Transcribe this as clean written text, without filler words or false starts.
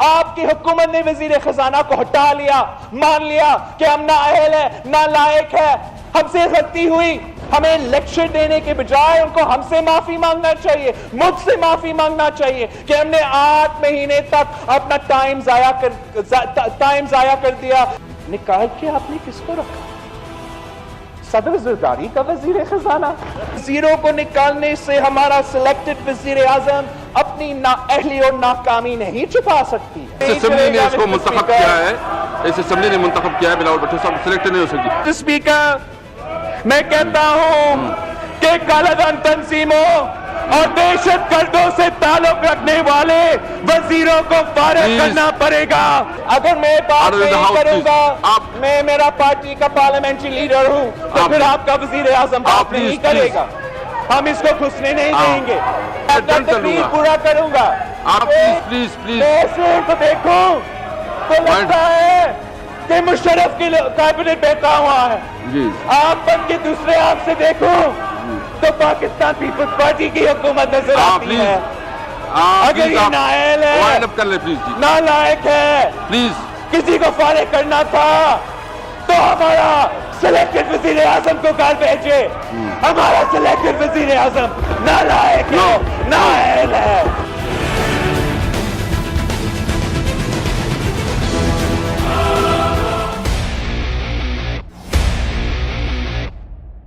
آپ کی حکومت نے وزیر خزانہ کو ہٹا لیا، مان لیا کہ ہم نااہل ہے، نالائق ہے، ہم سے غلطی ہوئی. ہمیں لیکچر دینے کے بجائے ان کو ہم سے معافی مانگنا چاہیے، مجھ سے معافی مانگنا چاہیے کہ ہم نے 8 مہینے تک اپنا ٹائم ضائع کر دیا. نکال کے آپ نے کس کو رکھا؟ صدر زرداری کا وزیر خزانہ. وزیروں کو نکالنے سے ہمارا سلیکٹڈ وزیر اعظم اپنی نااہلی اور ناکامی نہیں چھپا سکتی. اس اسمبلی نے اس کو منتخب کیا ہے، اس اسمبلی نے منتخب کیا ہے، بلاول بھٹو صاحب سلیکٹ نہیں ہو سکتی. اسپیکر، میں کہتا ہوں کہ کالا دھن تنظیموں اور دہشت گردوں سے تعلق رکھنے والے وزیروں کو فارغ کرنا پڑے گا. اگر میں بات نہیں کروں گا، میں میرا پارٹی کا پارلیمنٹری لیڈر ہوں، تو پھر آپ کا وزیر اعظم بات نہیں کرے گا. ہم اس کو گھسنے نہیں دیں گے. اپنا تقریر پورا کروں گا. آپ پلیز کو دیکھوں تو لگتا ہے کہ مشرف کی کیبنٹ بیٹھا ہوا ہے. آپ بن کے دوسرے آپ سے دیکھو تو پاکستان پیپلز پارٹی کی حکومت نظر آتی ہے. اگر یہ نااہل ہے، نالائق ہے، کسی کو فارغ کرنا تھا تو ہمارا سلیکٹڈ وزیر اعظم کو گھر بھیجے. ہمارا سلیکٹڈ وزیر اعظم نالائق ہے.